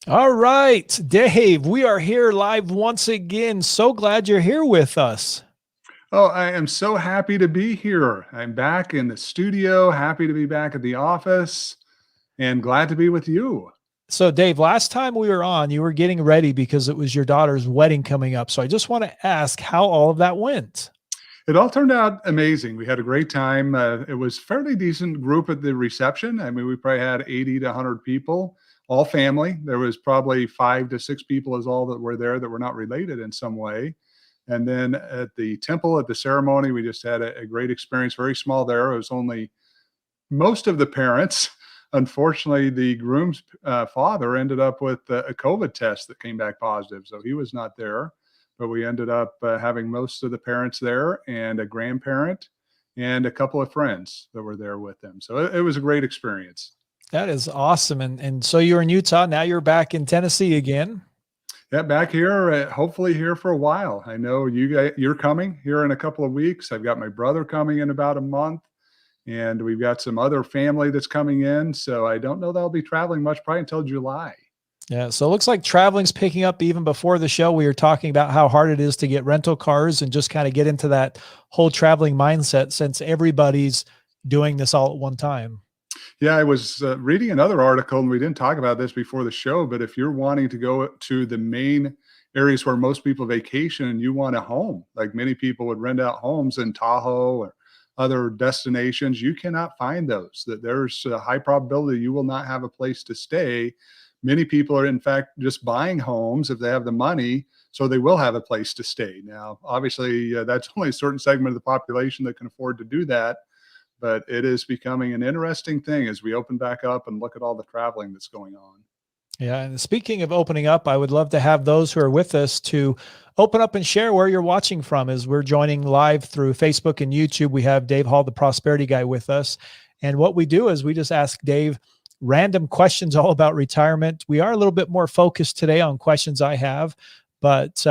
All right, Dave, we are here live once again. So glad you're here with us. Oh, I am so happy to be here. I'm back in the studio, happy to be back at the office, and glad to be with you. So, Dave, last time we were on, you were getting ready because it was your daughter's wedding coming up. So, I just want to ask how all of that went. It all turned out amazing. We had a great time. It was fairly decent group at the reception. I mean, we probably had 80 to 100 people, all family. There was probably 5 to 6 people is all that were there that were not related in some way. And then at the temple, at the ceremony, we just had a great experience. Very small there. It was only most of the parents. Unfortunately, the groom's father ended up with a COVID test that came back positive, so he was not there. But we ended up having most of the parents there, and a grandparent, and a couple of friends that were there with them. So it was a great experience. That is awesome. And so you're in Utah. Now you're back in Tennessee again. Yeah, back here, hopefully here for a while. I know you're coming here in a couple of weeks. I've got my brother coming in about a month, and we've got some other family that's coming in. So I don't know that I'll be traveling much probably until July. Yeah. So it looks like traveling's picking up even before the show. We were talking about how hard it is to get rental cars and just kind of get into that whole traveling mindset since everybody's doing this all at one time. Yeah, I was reading another article, and we didn't talk about this before the show, but if you're wanting to go to the main areas where most people vacation and you want a home, like many people would rent out homes in Tahoe or other destinations, you cannot find those. That there's a high probability you will not have a place to stay. Many people are, in fact, just buying homes if they have the money, so they will have a place to stay. Now, obviously, that's only a certain segment of the population that can afford to do that, but it is becoming an interesting thing as we open back up and look at all the traveling that's going on. Yeah. And speaking of opening up, I would love to have those who are with us to open up and share where you're watching from as we're joining live through Facebook and YouTube. We have Dave Hall, the prosperity guy, with us. And what we do is we just ask Dave random questions all about retirement. We are a little bit more focused today on questions I have, but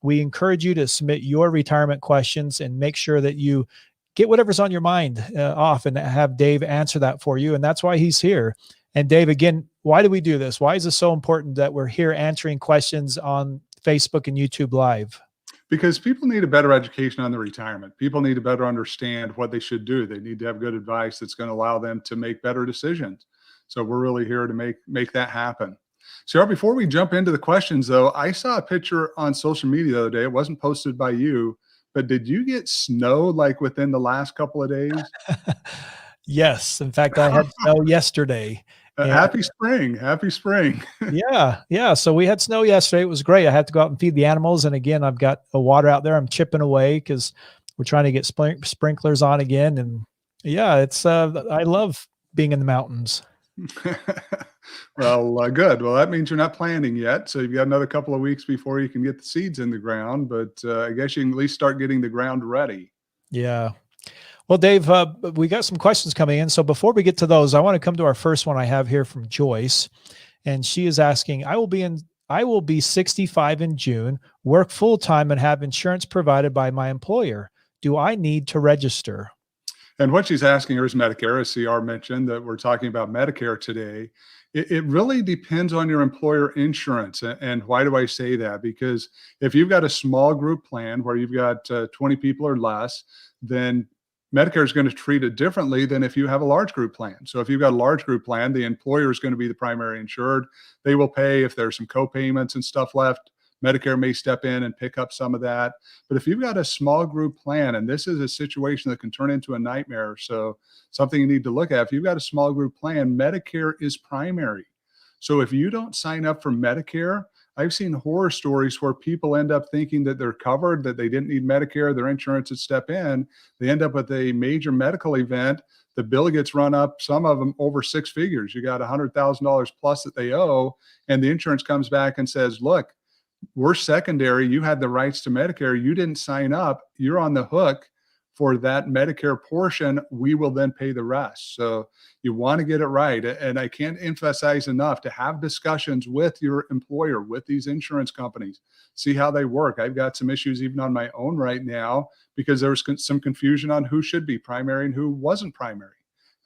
we encourage you to submit your retirement questions and make sure that you get whatever's on your mind off and have Dave answer that for you. And that's why he's here. And Dave, again, why do we do this? Why is it so important that we're here answering questions on Facebook and YouTube Live? Because people need a better education on their retirement. People need to better understand what they should do. They need to have good advice that's going to allow them to make better decisions. So we're really here to make that happen. So before we jump into the questions, though, I saw a picture on social media the other day. It wasn't posted by you, but did you get snow like within the last couple of days? Yes. In fact, I had snow yesterday. And Happy spring. Happy spring. yeah, yeah. So we had snow yesterday. It was great. I had to go out and feed the animals. And again, I've got a water out there. I'm chipping away because we're trying to get sprinklers on again. And yeah, it's I love being in the mountains. Well, good. Well, that means you're not planting yet. So you've got another couple of weeks before you can get the seeds in the ground. But I guess you can at least start getting the ground ready. Yeah. Well, Dave, we got some questions coming in. So before we get to those, I want to come to our first one I have here from Joyce. And she is asking, I will be 65 in June, work full-time and have insurance provided by my employer. Do I need to register? And what she's asking her is Medicare, as CR mentioned, that we're talking about Medicare today. It really depends on your employer insurance. And why do I say that? Because if you've got a small group plan where you've got 20 people or less, then Medicare is going to treat it differently than if you have a large group plan. So if you've got a large group plan, the employer is going to be the primary insured. They will pay if there's some co-payments and stuff left. Medicare may step in and pick up some of that. But if you've got a small group plan, and this is a situation that can turn into a nightmare, so something you need to look at, if you've got a small group plan, Medicare is primary. So if you don't sign up for Medicare, I've seen horror stories where people end up thinking that they're covered, that they didn't need Medicare, their insurance would step in. They end up with a major medical event. The bill gets run up, some of them over 6 figures. You got $100,000 plus that they owe, and the insurance comes back and says, look, we're secondary. You had the rights to Medicare. You didn't sign up. You're on the hook for that Medicare portion. We will then pay the rest. So you want to get it right. And I can't emphasize enough to have discussions with your employer, with these insurance companies, see how they work. I've got some issues even on my own right now because there was some confusion on who should be primary and who wasn't primary.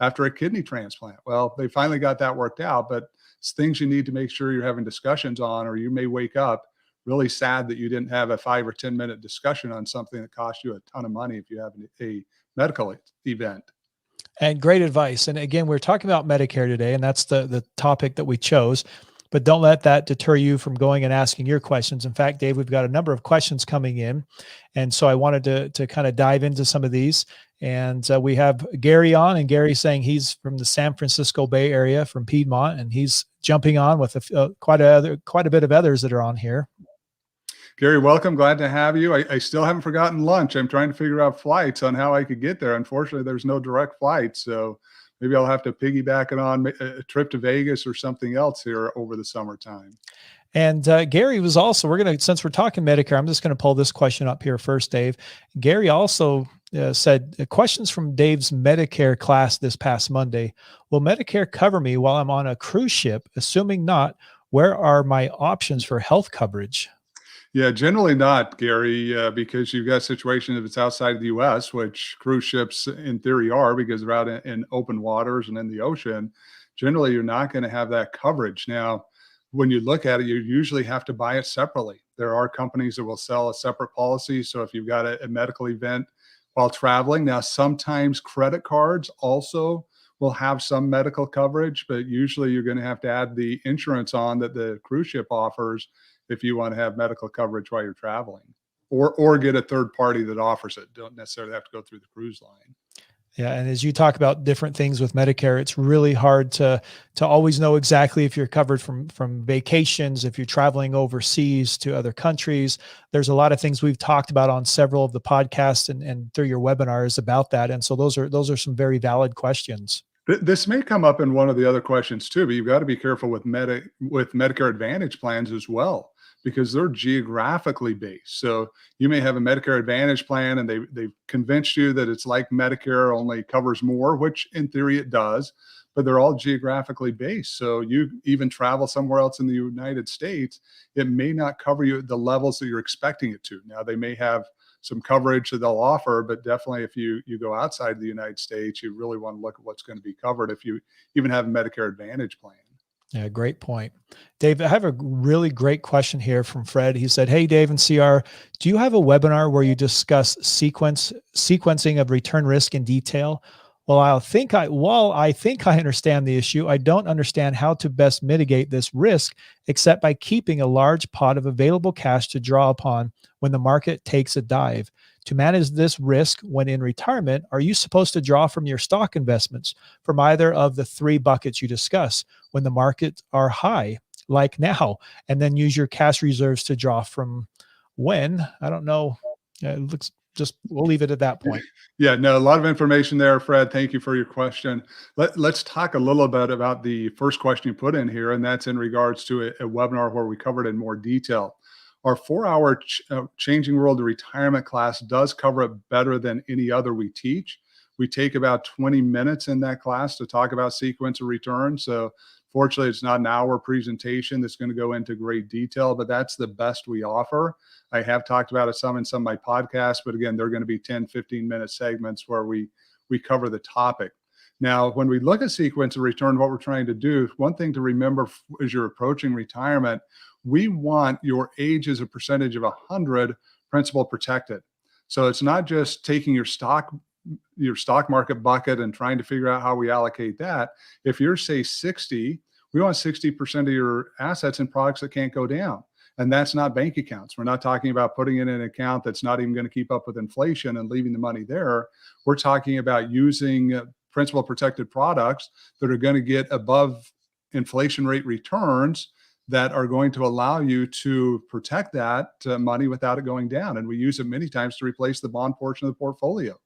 after a kidney transplant. Well, they finally got that worked out, but it's things you need to make sure you're having discussions on, or you may wake up really sad that you didn't have a 5 or 10 minute discussion on something that cost you a ton of money if you have a medical event. And great advice. And again, we're talking about Medicare today, and that's the topic that we chose. But don't let that deter you from going and asking your questions. In fact, Dave, we've got a number of questions coming in. And so I wanted to kind of dive into some of these. And we have Gary on, and Gary saying he's from the San Francisco Bay Area, from Piedmont, and he's jumping on with quite a bit of others that are on here. Gary, welcome. Glad to have you. I still haven't forgotten lunch. I'm trying to figure out flights on how I could get there. Unfortunately, there's no direct flight. So maybe I'll have to piggyback it on a trip to Vegas or something else here over the summertime. And Gary was also, since we're talking Medicare, I'm just going to pull this question up here first, Dave. Gary also said, questions from Dave's Medicare class this past Monday. Will Medicare cover me while I'm on a cruise ship? Assuming not, where are my options for health coverage? Yeah, generally not, Gary, because you've got a situation if it's outside of the U.S., which cruise ships in theory are because they're out in open waters and in the ocean. Generally, you're not going to have that coverage. Now, when you look at it, you usually have to buy it separately. There are companies that will sell a separate policy. So if you've got a medical event while traveling, now sometimes credit cards also will have some medical coverage, but usually you're going to have to add the insurance on that the cruise ship offers if you want to have medical coverage while you're traveling, or get a third party that offers it. Don't necessarily have to go through the cruise line. Yeah. And as you talk about different things with Medicare, it's really hard to always know exactly if you're covered from vacations, if you're traveling overseas to other countries. There's a lot of things we've talked about on several of the podcasts and through your webinars about that. And so those are some very valid questions. This may come up in one of the other questions too, but you've got to be careful with Medicare Advantage plans as well, because they're geographically based. So you may have a Medicare Advantage plan and they've convinced you that it's like Medicare, only covers more, which in theory it does, but they're all geographically based. So you even travel somewhere else in the United States, it may not cover you at the levels that you're expecting it to. Now they may have some coverage that they'll offer, but definitely if you go outside the United States, you really want to look at what's going to be covered if you even have a Medicare Advantage plan. Yeah, great point. Dave, I have a really great question here from Fred. He said, hey, Dave and CR, do you have a webinar where you discuss sequencing of return risk in detail? While I think I understand the issue, I don't understand how to best mitigate this risk except by keeping a large pot of available cash to draw upon when the market takes a dive. To manage this risk when in retirement, are you supposed to draw from your stock investments from either of the three buckets you discuss when the markets are high, like now, and then use your cash reserves to draw from when? I don't know. It looks we'll leave it at that point. Yeah, no, a lot of information there, Fred. Thank you for your question. Let's talk a little bit about the first question you put in here, and that's in regards to a webinar where we covered in more detail. Our 4-hour Changing World to Retirement class does cover it better than any other we teach. We take about 20 minutes in that class to talk about sequence of return. So fortunately, it's not an hour presentation that's going to go into great detail, but that's the best we offer. I have talked about it some in some of my podcasts, but again, they're going to be 10, 15-minute segments where we cover the topic. Now, when we look at sequence of return, what we're trying to do, one thing to remember as you're approaching retirement, we want your age as a percentage of 100 principal protected. So it's not just taking your stock market bucket and trying to figure out how we allocate that. If you're, say, 60, we want 60% of your assets in products that can't go down. And that's not bank accounts. We're not talking about putting it in an account that's not even going to keep up with inflation and leaving the money there. We're talking about using principal protected products that are going to get above inflation rate returns that are going to allow you to protect that money without it going down. And we use it many times to replace the bond portion of the portfolio.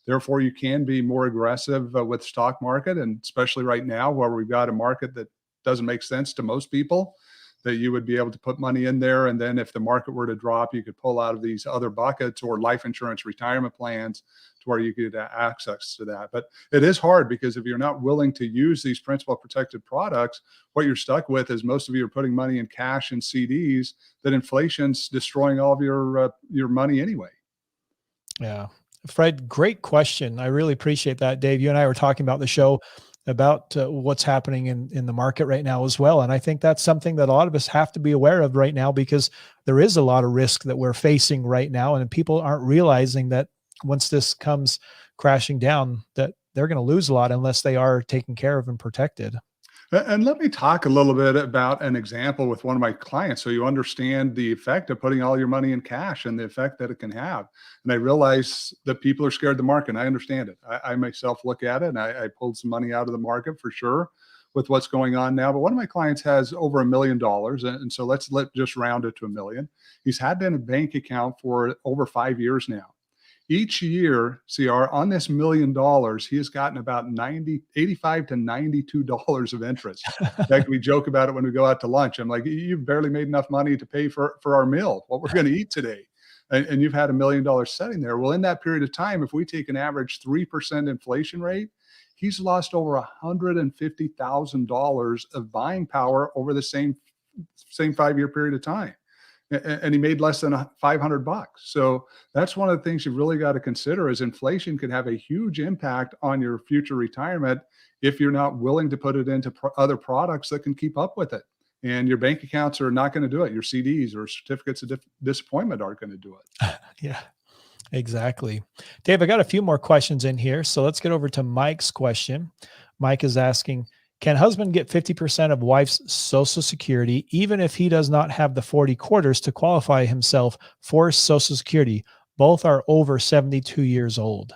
Therefore, you can be more aggressive with stock market, and especially right now where we've got a market that doesn't make sense to most people, that you would be able to put money in there. And then if the market were to drop, you could pull out of these other buckets or life insurance retirement plans to where you could access to that. But it is hard because if you're not willing to use these principal protected products, what you're stuck with is most of you are putting money in cash and CDs that inflation's destroying all of your money anyway. Yeah. Fred, great question. I really appreciate that. Dave, you and I were talking about the show about what's happening in the market right now as well. And I think that's something that a lot of us have to be aware of right now, because there is a lot of risk that we're facing right now. And people aren't realizing that once this comes crashing down, that they're going to lose a lot unless they are taken care of and protected. And let me talk a little bit about an example with one of my clients so you understand the effect of putting all your money in cash and the effect that it can have. And I realize that people are scared of the market, and I understand it. I myself look at it, and I pulled some money out of the market for sure with what's going on now. But one of my clients has over $1 million. And so let's just round it to 1 million. He's had it in a bank account for over 5 years now. Each year, CR, on this $1 million, he has gotten about 85 to $92 of interest. In fact, we joke about it when we go out to lunch. I'm like, you've barely made enough money to pay for our meal, what we're going to eat today. And you've had $1 million setting there. Well, in that period of time, if we take an average 3% inflation rate, he's lost over $150,000 of buying power over the same 5-year period of time. And he made less than $500. So that's one of the things you've really got to consider, is inflation can have a huge impact on your future retirement if you're not willing to put it into other products that can keep up with it. And your bank accounts are not going to do it. Your CDs or certificates of disappointment aren't going to do it. Yeah, exactly. Dave, I got a few more questions in here. So let's get over to Mike's question. Mike is asking, can husband get 50% of wife's Social Security, even if he does not have the 40 quarters to qualify himself for Social Security? Both are over 72 years old.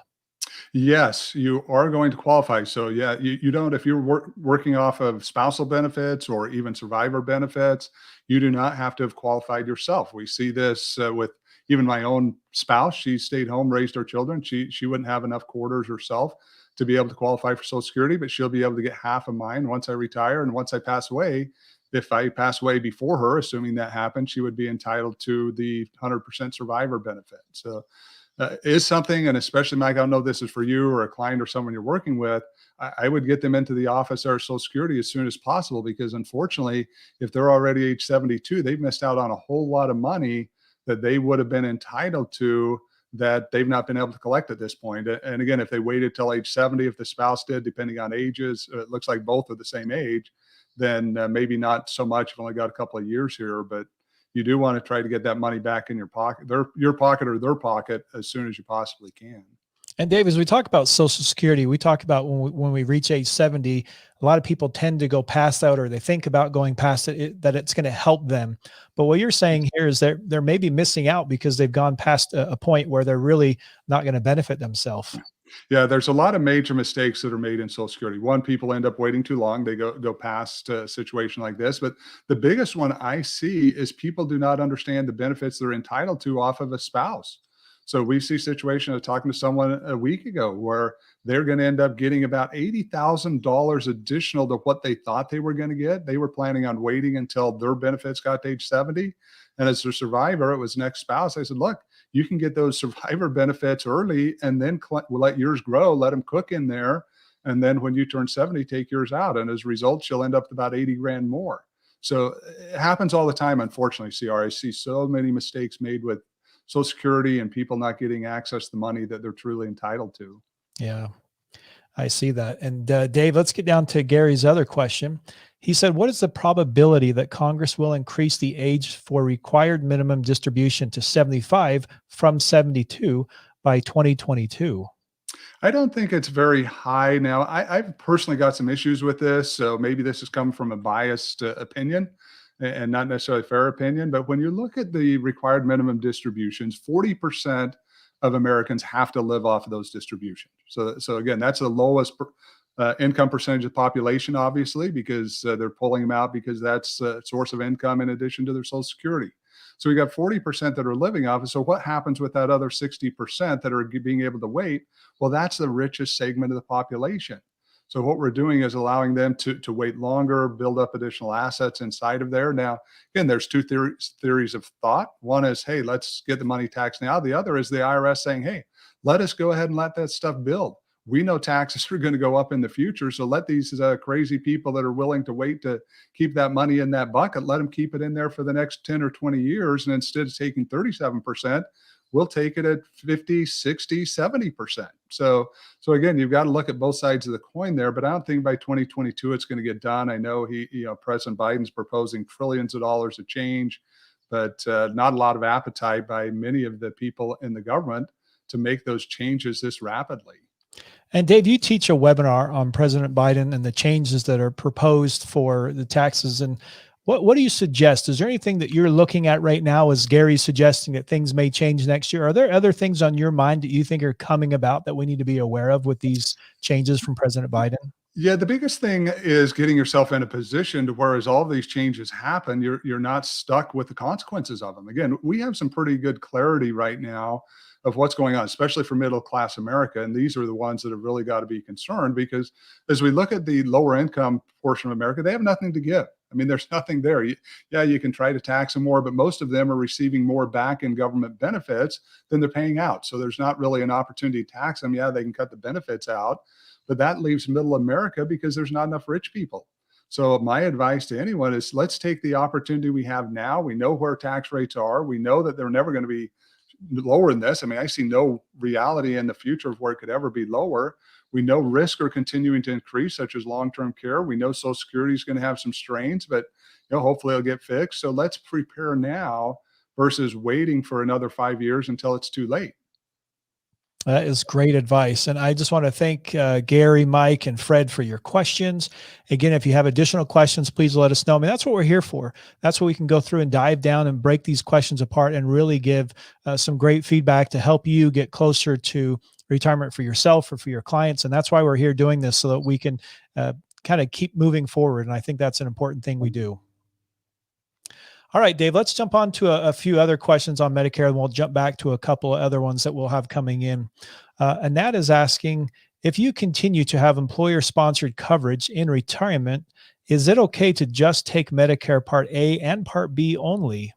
Yes, you are going to qualify. So yeah, you don't, if you're working off of spousal benefits or even survivor benefits, you do not have to have qualified yourself. We see this with even my own spouse. She stayed home, raised our children. She wouldn't have enough quarters herself to be able to qualify for Social Security, but she'll be able to get half of mine once I retire. And once I pass away, if I pass away before her, assuming that happens, she would be entitled to the 100% survivor benefit. So is something, and especially, Mike, I don't know if this is for you or a client or someone you're working with, I would get them into the office or Social Security as soon as possible, because unfortunately, if they're already age 72, they've missed out on a whole lot of money that they would have been entitled to, that they've not been able to collect at this point. And again, if they waited till age 70, if the spouse did, depending on ages, it looks like both are the same age, then maybe not so much. You've only got a couple of years here, but you do want to try to get that money back in your pocket, your pocket or their pocket, as soon as you possibly can. And Dave, as we talk about Social Security, we talk about when we reach age 70, a lot of people tend to go past that, or they think about going past it, that it's going to help them. But what you're saying here is they're maybe missing out because they've gone past a point where they're really not going to benefit themselves. Yeah, there's a lot of major mistakes that are made in Social Security. One, people end up waiting too long. They go past a situation like this. But the biggest one I see is people do not understand the benefits they're entitled to off of a spouse. So we see situation of talking to someone a week ago where they're going to end up getting about $80,000 additional to what they thought they were going to get. They were planning on waiting until their benefits got to age 70. And as a survivor, it was next spouse. I said, look, you can get those survivor benefits early and then we'll let yours grow, let them cook in there. And then when you turn 70, take yours out. And as a result, you'll end up with about 80 grand more. So it happens all the time, unfortunately, CR. I see so many mistakes made with Social Security and people not getting access to the money that they're truly entitled to. Yeah, I see that. And Dave, let's get down to Gary's other question. He said, what is the probability that Congress will increase the age for required minimum distribution to 75 from 72 by 2022? I don't think it's very high. Now, I've personally got some issues with this, so maybe this has come from a biased opinion and not necessarily a fair opinion. But when you look at the required minimum distributions, 40% of Americans have to live off of those distributions. So again, that's the lowest income percentage of the population, obviously, because they're pulling them out because that's a source of income in addition to their Social Security. So we got 40% that are living off it. So what happens with that other 60% that are being able to wait? Well, that's the richest segment of the population. So what we're doing is allowing them to wait longer, build up additional assets inside of there. Now, again, there's two theories of thought. One is, hey, let's get the money taxed now. The other is the IRS saying, hey, let us go ahead and let that stuff build. We know taxes are going to go up in the future. So let these crazy people that are willing to wait to keep that money in that bucket, let them keep it in there for the next 10 or 20 years. And instead of taking 37%, we'll take it at 50, 60, 70%. So again, you've got to look at both sides of the coin there, but I don't think by 2022 it's going to get done. I know President Biden's proposing trillions of dollars of change, but not a lot of appetite by many of the people in the government to make those changes this rapidly. And Dave, you teach a webinar on President Biden and the changes that are proposed for the taxes. And what do you suggest? Is there anything that you're looking at right now as Gary's suggesting that things may change next year? Are there other things on your mind that you think are coming about that we need to be aware of with these changes from President Biden? Yeah, the biggest thing is getting yourself in a position to where as all these changes happen, you're not stuck with the consequences of them. Again, we have some pretty good clarity right now of what's going on, especially for middle class America. And these are the ones that have really got to be concerned, because as we look at the lower income portion of America, they have nothing to give. I mean, there's nothing there. You can try to tax them more, but most of them are receiving more back in government benefits than they're paying out. So there's not really an opportunity to tax them. Yeah, they can cut the benefits out, but that leaves middle America because there's not enough rich people. So my advice to anyone is, let's take the opportunity we have now. We know where tax rates are. We know that they're never going to be lower than this. I mean, I see no reality in the future of where it could ever be lower. We know risks are continuing to increase, such as long-term care. We know Social Security is going to have some strains, but hopefully it'll get fixed. So let's prepare now versus waiting for another 5 years until it's too late. That is great advice. And I just want to thank Gary, Mike, and Fred for your questions. Again, if you have additional questions, please let us know. I mean, that's what we're here for. That's what we can go through and dive down and break these questions apart and really give some great feedback to help you get closer to retirement for yourself or for your clients. And that's why we're here doing this, so that we can kind of keep moving forward. And I think that's an important thing we do. All right, Dave, let's jump on to a few other questions on Medicare, and we'll jump back to a couple of other ones that we'll have coming in. And that is asking, if you continue to have employer-sponsored coverage in retirement, is it okay to just take Medicare Part A and Part B only?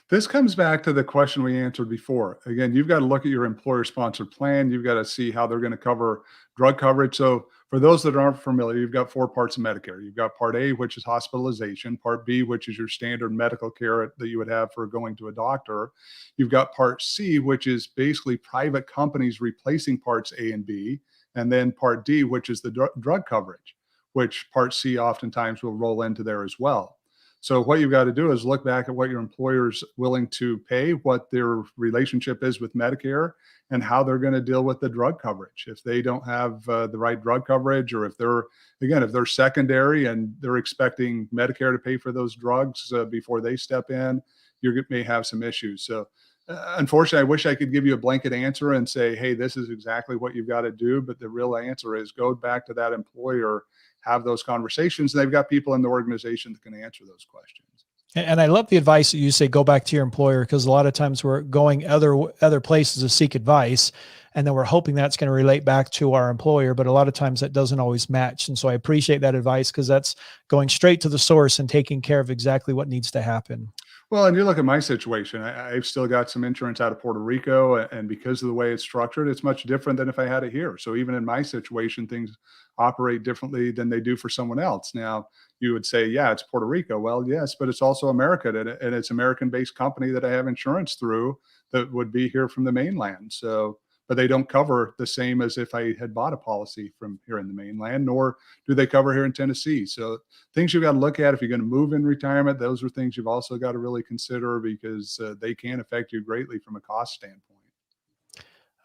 This comes back to the question we answered before. Again, you've got to look at your employer-sponsored plan. You've got to see how they're going to cover drug coverage. So for those that aren't familiar, you've got 4 parts of Medicare. You've got Part A, which is hospitalization. Part B, which is your standard medical care that you would have for going to a doctor. You've got Part C, which is basically private companies replacing Parts A and B. And then Part D, which is the drug coverage, which Part C oftentimes will roll into there as well. So what you've got to do is look back at what your employer's willing to pay, what their relationship is with Medicare, and how they're going to deal with the drug coverage. If they don't have the right drug coverage, or if they're secondary and they're expecting Medicare to pay for those drugs before they step in, you may have some issues. So unfortunately, I wish I could give you a blanket answer and say, hey, this is exactly what you've got to do. But the real answer is go back to that employer, have those conversations. And they've got people in the organization that can answer those questions. And I love the advice that you say, go back to your employer, because a lot of times we're going other places to seek advice, and then we're hoping that's going to relate back to our employer. But a lot of times that doesn't always match. And so I appreciate that advice, because that's going straight to the source and taking care of exactly what needs to happen. Well, and you look at my situation, I've still got some insurance out of Puerto Rico, and because of the way it's structured, it's much different than if I had it here. So even in my situation, things operate differently than they do for someone else. Now, you would say, yeah, it's Puerto Rico. Well, yes, but it's also America, and it's American-based company that I have insurance through that would be here from the mainland. So, but they don't cover the same as if I had bought a policy from here in the mainland, nor do they cover here in Tennessee. So things you've got to look at if you're going to move in retirement, those are things you've also got to really consider, because they can affect you greatly from a cost standpoint.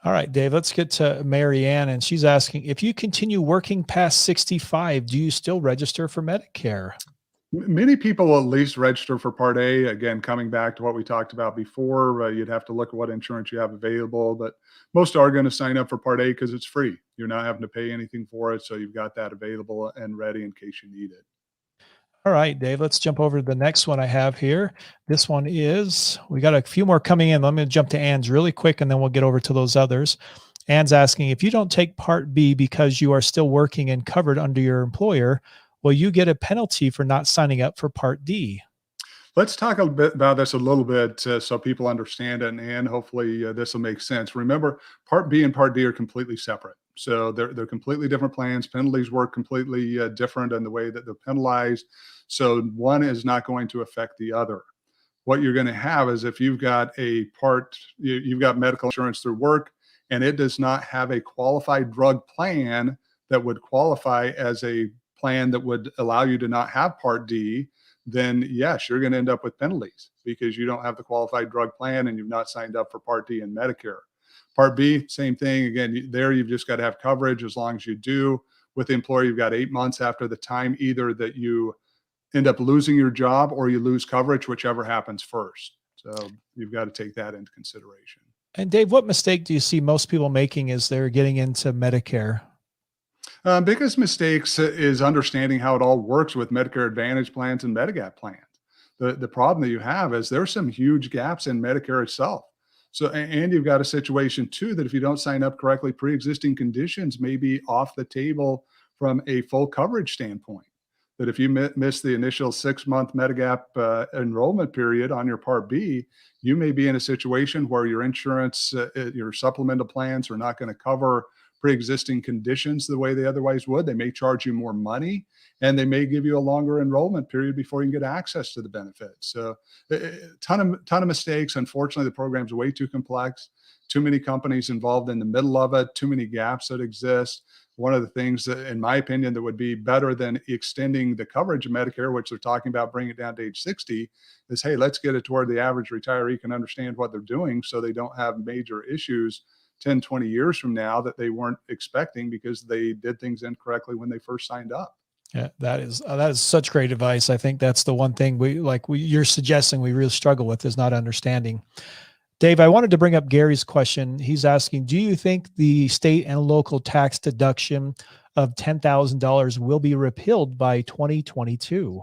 All right, Dave, let's get to Mary Ann. And she's asking, if you continue working past 65, do you still register for Medicare? Many people will at least register for Part A. Again, coming back to what we talked about before, you'd have to look at what insurance you have available, but most are going to sign up for Part A because it's free. You're not having to pay anything for it. So you've got that available and ready in case you need it. All right, Dave, let's jump over to the next one I have here. This one is, we got a few more coming in. Let me jump to Ann's really quick, and then we'll get over to those others. Ann's asking, if you don't take Part B because you are still working and covered under your employer, will you get a penalty for not signing up for Part D? Let's talk a bit about this a little bit so people understand it, and hopefully this will make sense. Remember, Part B and Part D are completely separate. So they're completely different plans. Penalties work completely different in the way that they're penalized. So one is not going to affect the other. what you're going to have is if you've got you've got medical insurance through work, and it does not have a qualified drug plan that would qualify as a plan that would allow you to not have Part D, then yes, you're going to end up with penalties because you don't have the qualified drug plan and you've not signed up for Part D in Medicare. Part B, same thing. Again, there you've just got to have coverage. As long as you do, with the employer, you've got 8 months after the time either that you end up losing your job or you lose coverage, whichever happens first. So you've got to take that into consideration. And Dave, what mistake do you see most people making as they're getting into Medicare? Biggest mistakes is understanding how it all works with Medicare Advantage plans and Medigap plans. The problem that you have is there's some huge gaps in Medicare itself. So, and you've got a situation too, that if you don't sign up correctly, pre-existing conditions may be off the table from a full coverage standpoint. That if you miss the initial 6-month Medigap enrollment period on your Part B, you may be in a situation where your insurance, your supplemental plans are not going to cover pre-existing conditions the way they otherwise would. They may charge you more money, and they may give you a longer enrollment period before you can get access to the benefits. So ton of mistakes. Unfortunately, the program's way too complex, too many companies involved in the middle of it, too many gaps that exist. One of the things that, in my opinion, that would be better than extending the coverage of Medicare, which they're talking about bringing it down to age 60, is, hey, let's get it to where the average retiree can understand what they're doing so they don't have major issues 10, 20 years from now that they weren't expecting because they did things incorrectly when they first signed up. Yeah, that is such great advice. I think that's the one thing you're suggesting we really struggle with is not understanding. Dave, I wanted to bring up Gary's question. He's asking, do you think the state and local tax deduction of $10,000 will be repealed by 2022?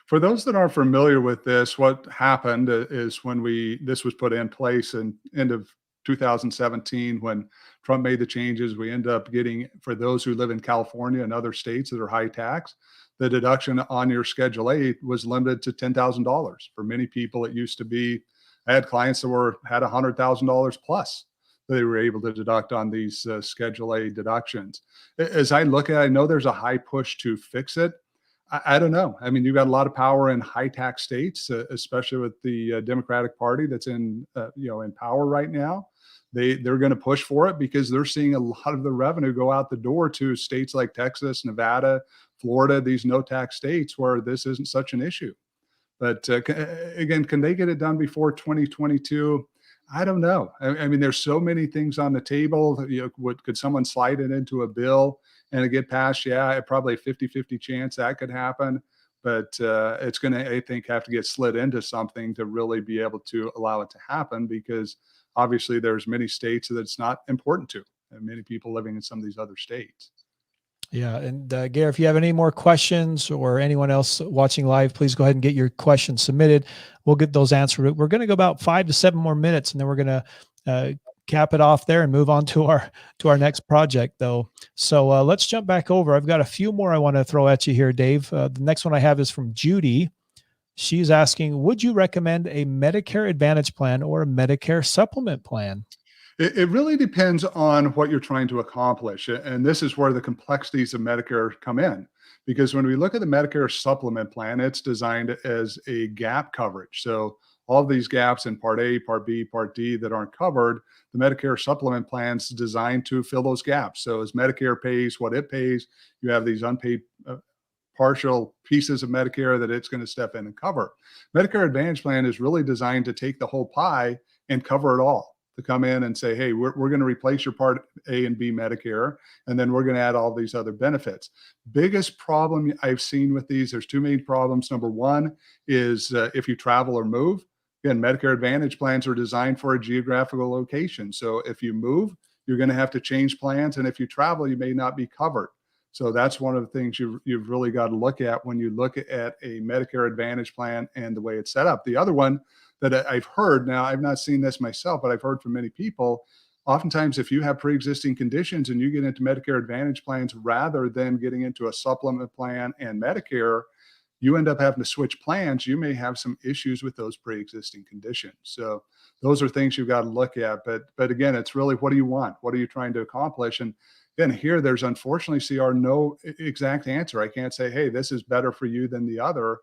For those that aren't familiar with this, what happened is when this was put in place in end of 2017, when Trump made the changes, we end up getting, for those who live in California and other states that are high tax, the deduction on your Schedule A was limited to $10,000. For many people, it used to be, I had clients that had $100,000 plus that they were able to deduct on these Schedule A deductions. As I look at it, I know there's a high push to fix it. I don't know. I mean, you've got a lot of power in high tax states, especially with the Democratic Party that's in power right now. They're going to push for it because they're seeing a lot of the revenue go out the door to states like Texas, Nevada, Florida, these no tax states where this isn't such an issue. But again, can they get it done before 2022? I don't know. I mean, there's so many things on the table. Could someone slide it into a bill and it get passed? Yeah, probably a 50-50 chance that could happen. But it's going to, I think, have to get slid into something to really be able to allow it to happen, because obviously there's many states that it's not important to, and many people living in some of these other states. Yeah. And Gary, if you have any more questions or anyone else watching live, please go ahead and get your questions submitted. We'll get those answered. We're going to go about 5 to 7 more minutes, and then we're going to cap it off there and move on to our next project, though. So let's jump back over. I've got a few more I want to throw at you here, Dave. The next one I have is from Judy. She's asking, would you recommend a Medicare Advantage plan or a Medicare Supplement plan? It really depends on what you're trying to accomplish. And this is where the complexities of Medicare come in. Because when we look at the Medicare Supplement plan, it's designed as a gap coverage. So all of these gaps in Part A, Part B, Part D that aren't covered, the Medicare Supplement plan is designed to fill those gaps. So as Medicare pays what it pays, you have these unpaid partial pieces of Medicare that it's going to step in and cover. Medicare Advantage plan is really designed to take the whole pie and cover it all. To come in and say, hey, we're going to replace your Part A and B Medicare, and then we're going to add all these other benefits. Biggest problem I've seen with these, there's two main problems. Number one is if you travel or move. Again, Medicare Advantage plans are designed for a geographical location. So if you move, you're going to have to change plans. And if you travel, you may not be covered. So that's one of the things you've really got to look at when you look at a Medicare Advantage plan and the way it's set up. The other one that I've heard, now I've not seen this myself, but I've heard from many people, oftentimes if you have pre-existing conditions and you get into Medicare Advantage plans rather than getting into a supplement plan and Medicare, you end up having to switch plans. You may have some issues with those pre-existing conditions. So those are things you've got to look at. But again, it's really, what do you want? What are you trying to accomplish? And then here, there's unfortunately, CR, no exact answer. I can't say, hey, this is better for you than the other.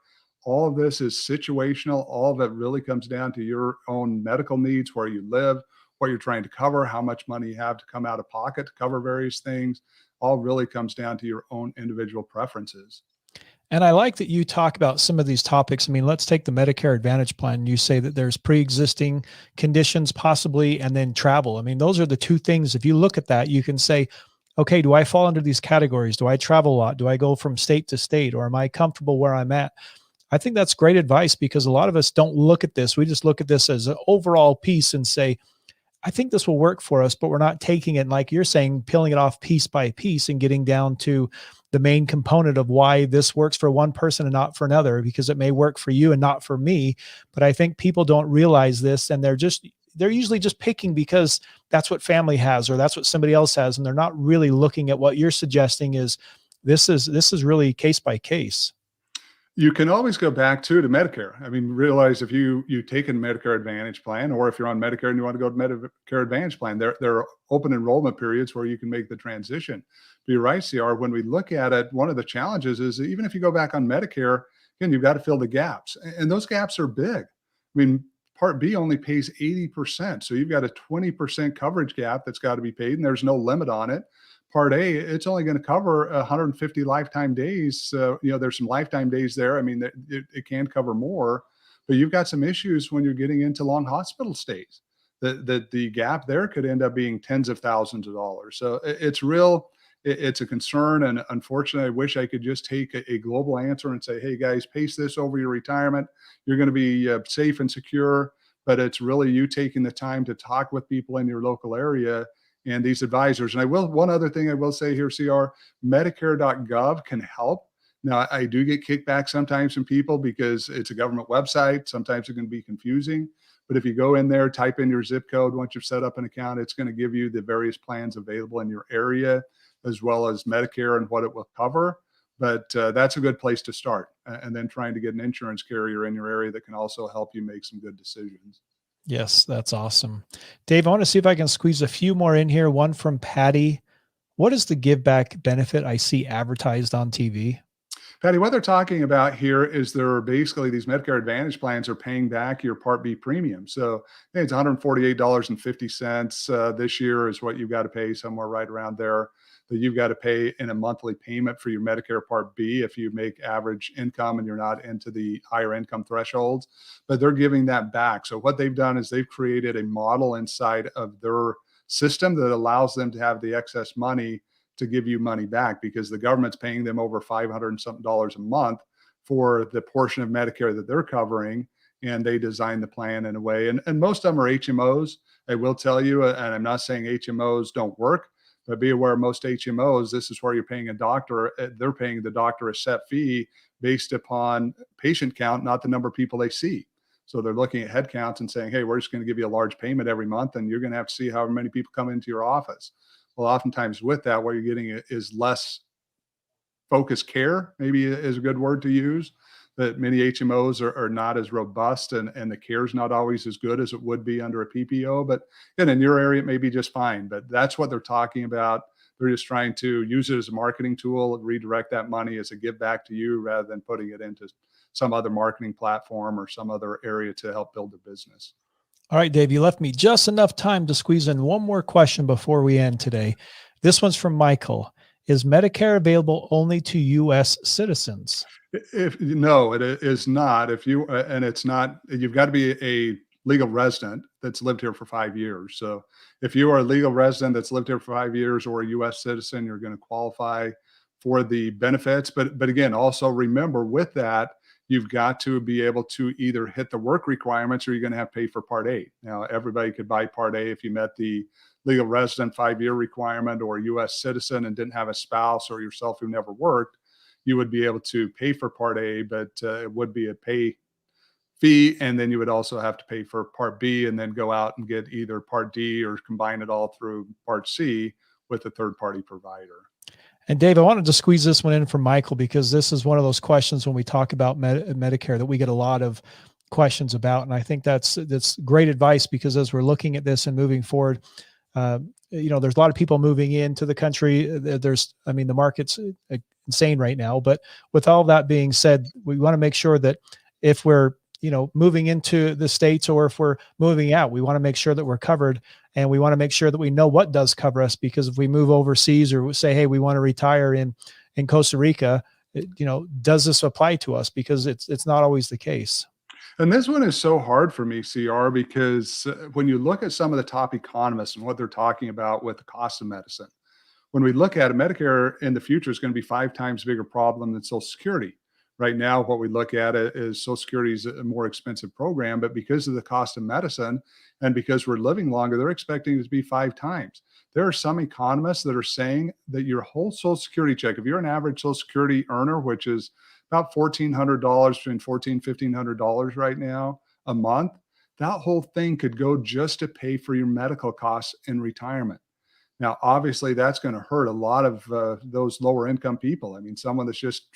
All of this is situational. All of it really comes down to your own medical needs, where you live, what you're trying to cover, how much money you have to come out of pocket to cover various things. All really comes down to your own individual preferences. And I like that you talk about some of these topics. I mean, let's take the Medicare Advantage plan. You say that there's pre-existing conditions possibly, and then travel. I mean, those are the two things. If you look at that, you can say, okay, do I fall under these categories? Do I travel a lot? Do I go from state to state, or am I comfortable where I'm at? I think that's great advice, because a lot of us don't look at this. We just look at this as an overall piece and say, I think this will work for us, but we're not taking it, and like you're saying, peeling it off piece by piece and getting down to the main component of why this works for one person and not for another, because it may work for you and not for me. But I think people don't realize this, and they're usually just picking because that's what family has or that's what somebody else has, and they're not really looking at what you're suggesting is this is really case by case. You can always go back to Medicare. I mean, realize if you take a Medicare Advantage plan, or if you're on Medicare and you want to go to Medicare Advantage plan, there are open enrollment periods where you can make the transition. But you're right, CR, when we look at it, one of the challenges is even if you go back on Medicare, again, you've got to fill the gaps. And those gaps are big. I mean, Part B only pays 80%. So you've got a 20% coverage gap that's got to be paid, and there's no limit on it. Part A, it's only going to cover 150 lifetime days. There's some lifetime days there. I mean, it can cover more, but you've got some issues when you're getting into long hospital stays. The gap there could end up being tens of thousands of dollars. So it's real. It's a concern, and unfortunately, I wish I could just take a global answer and say, "Hey guys, pace this over your retirement. You're going to be safe and secure." But it's really you taking the time to talk with people in your local area and these advisors. And one other thing I will say here, CR, Medicare.gov can help. Now, I do get kickback sometimes from people because it's a government website. Sometimes it can be confusing. But if you go in there, type in your zip code, once you've set up an account, it's going to give you the various plans available in your area, as well as Medicare and what it will cover. But that's a good place to start. And then trying to get an insurance carrier in your area that can also help you make some good decisions. Yes, that's awesome. Dave, I want to see if I can squeeze a few more in here. One from Patty. What is the give back benefit I see advertised on TV? Patty, what they're talking about here is they're basically these Medicare Advantage plans are paying back your Part B premium. So I think it's $148.50 this year is what you've got to pay, somewhere right around there, that you've got to pay in a monthly payment for your Medicare Part B if you make average income and you're not into the higher income thresholds. But they're giving that back. So what they've done is they've created a model inside of their system that allows them to have the excess money to give you money back, because the government's paying them over $500 and something a month for the portion of Medicare that they're covering. And they design the plan in a way. And most of them are HMOs. I will tell you, and I'm not saying HMOs don't work, but be aware most HMOs, this is where you're paying a doctor. They're paying the doctor a set fee based upon patient count, not the number of people they see. So they're looking at head counts and saying, hey, we're just going to give you a large payment every month, and you're going to have to see however many people come into your office. Well, oftentimes with that, what you're getting is less focused care, maybe is a good word to use, that many HMOs are not as robust, and the care is not always as good as it would be under a PPO. But in your area, it may be just fine. But that's what they're talking about. They're just trying to use it as a marketing tool, redirect that money as a give back to you rather than putting it into some other marketing platform or some other area to help build their business. All right, Dave, you left me just enough time to squeeze in one more question before we end today. This one's from Michael. Is Medicare available only to U.S. citizens? No, it is not. And it's not, you've got to be a legal resident that's lived here for 5 years. So if you are a legal resident that's lived here for 5 years or a U.S. citizen, you're going to qualify for the benefits. But again, also remember with that, you've got to be able to either hit the work requirements or you're going to have to pay for Part A. Now, everybody could buy Part A if you met the legal resident 5-year requirement, or a U.S. citizen and didn't have a spouse or yourself who never worked. You would be able to pay for Part A, but it would be a pay fee. And then you would also have to pay for Part B and then go out and get either Part D or combine it all through Part C with a third-party provider. And Dave, I wanted to squeeze this one in from Michael, because this is one of those questions when we talk about Medicare that we get a lot of questions about. And I think that's great advice, because as we're looking at this and moving forward, there's a lot of people moving into the country. The market's insane right now. But with all that being said, we want to make sure that if we're moving into the States, or if we're moving out, we want to make sure that we're covered, and we want to make sure that we know what does cover us, because if we move overseas, or say, hey, we want to retire in Costa Rica, does this apply to us? Because it's not always the case. And this one is so hard for me, CR, because when you look at some of the top economists and what they're talking about with the cost of medicine, when we look at it, Medicare in the future is going to be 5 times bigger problem than Social Security. Right now, what we look at it is Social Security is a more expensive program, but because of the cost of medicine and because we're living longer, they're expecting it to be 5 times. There are some economists that are saying that your whole Social Security check, if you're an average Social Security earner, which is about $1,400, between $1,400 right now a month, that whole thing could go just to pay for your medical costs in retirement. Now, obviously, that's going to hurt a lot of those lower income people. I mean, someone that's just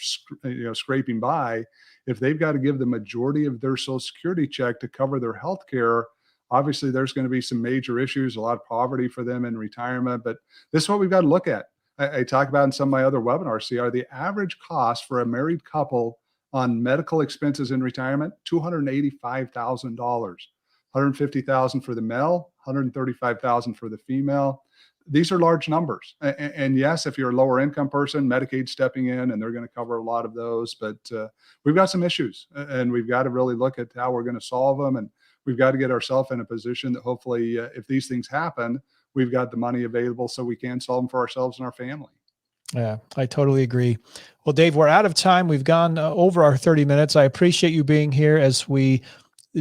scraping by, if they've got to give the majority of their Social Security check to cover their health care, obviously there's going to be some major issues, a lot of poverty for them in retirement. But this is what we've got to look at. I talk about in some of my other webinars, CR, the average cost for a married couple on medical expenses in retirement, $285,000, $150,000 for the male, $135,000 for the female. These are large numbers. And yes, if you're a lower income person, Medicaid's stepping in and they're going to cover a lot of those. But we've got some issues, and we've got to really look at how we're going to solve them. And we've got to get ourselves in a position that hopefully, if these things happen, we've got the money available so we can solve them for ourselves and our family. Yeah, I totally agree. Well, Dave, we're out of time. We've gone over our 30 minutes. I appreciate you being here as we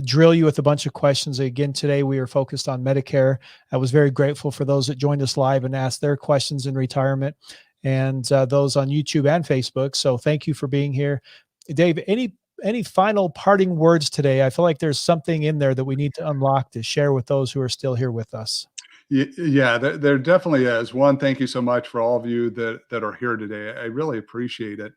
drill you with a bunch of questions. Again, today we are focused on Medicare. I was very grateful for those that joined us live and asked their questions in retirement, and those on YouTube and Facebook. So thank you for being here. Dave, any final parting words today? I feel like there's something in there that we need to unlock to share with those who are still here with us. Yeah, there definitely is. One, thank you so much for all of you that are here today. I really appreciate it.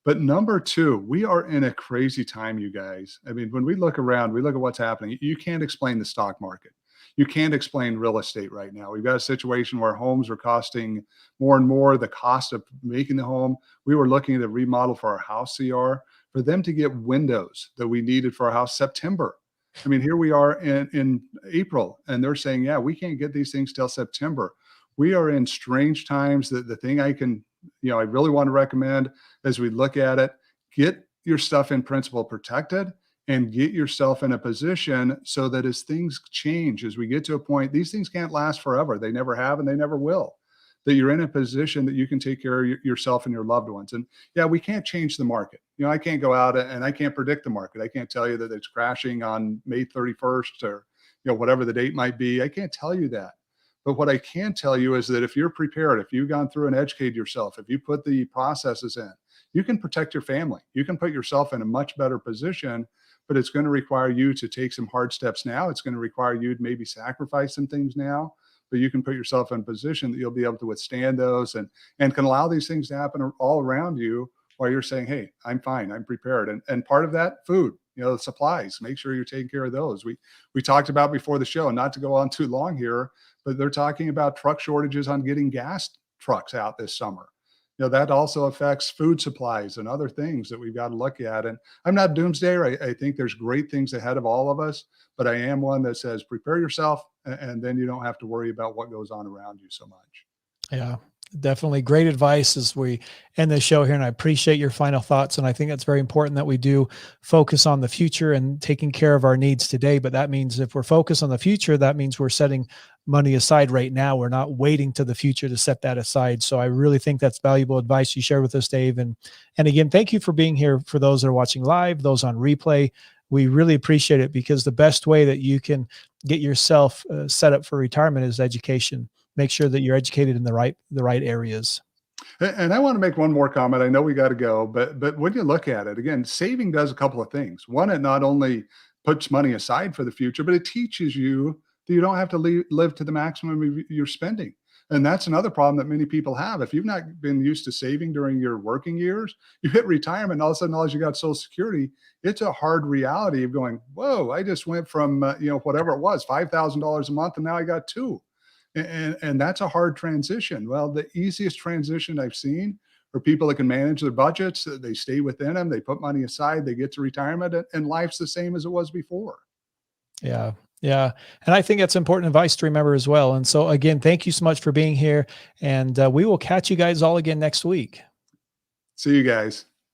But number two, we are in a crazy time, you guys. I mean, when we look around, we look at what's happening. You can't explain the stock market. You can't explain real estate right now. We've got a situation where homes are costing more and more. The cost of making the home. We were looking at a remodel for our house, CR, for them to get windows that we needed for our house September. I mean, here we are in April, and they're saying, yeah, we can't get these things till September. We are in strange times. The thing I really want to recommend as we look at it, get your stuff in principle protected and get yourself in a position so that as things change, as we get to a point, these things can't last forever. They never have, and they never will. That you're in a position that you can take care of yourself and your loved ones. And yeah, we can't change the market. I can't go out and I can't predict the market. I can't tell you that it's crashing on May 31st or, whatever the date might be. I can't tell you that. But what I can tell you is that if you're prepared, if you've gone through and educated yourself, if you put the processes in, you can protect your family. You can put yourself in a much better position, but it's going to require you to take some hard steps now. It's going to require you to maybe sacrifice some things now, but you can put yourself in a position that you'll be able to withstand those and can allow these things to happen all around you while you're saying, hey, I'm fine, I'm prepared. And part of that, food, the supplies, make sure you're taking care of those. We talked about before the show, not to go on too long here, but they're talking about truck shortages on getting gas trucks out this summer. That also affects food supplies and other things that we've got to look at. And I'm not doomsdayer. I think there's great things ahead of all of us, but I am one that says prepare yourself, and then you don't have to worry about what goes on around you so much. Yeah, definitely great advice as we end the show here. And I appreciate your final thoughts. And I think it's very important that we do focus on the future and taking care of our needs today. But that means if we're focused on the future, that means we're setting money aside right now. We're not waiting to the future to set that aside. So I really think that's valuable advice you shared with us, Dave. And again, thank you for being here. For those that are watching live, those on replay, we really appreciate it, because the best way that you can get yourself set up for retirement is education. Make sure that you're educated in the right areas. And I want to make one more comment. I know we got to go, but when you look at it, again, saving does a couple of things. One, it not only puts money aside for the future, but it teaches you that you don't have to live to the maximum of your spending. And that's another problem that many people have. If you've not been used to saving during your working years, you hit retirement, and all of a sudden, all you got Social Security. It's a hard reality of going, whoa, I just went from, whatever it was, $5,000 a month, and now I got $2,000. And that's a hard transition. Well, the easiest transition I've seen are people that can manage their budgets. They stay within them. They put money aside. They get to retirement, and life's the same as it was before. Yeah. Yeah. And I think that's important advice to remember as well. And so again, thank you so much for being here, and we will catch you guys all again next week. See you guys.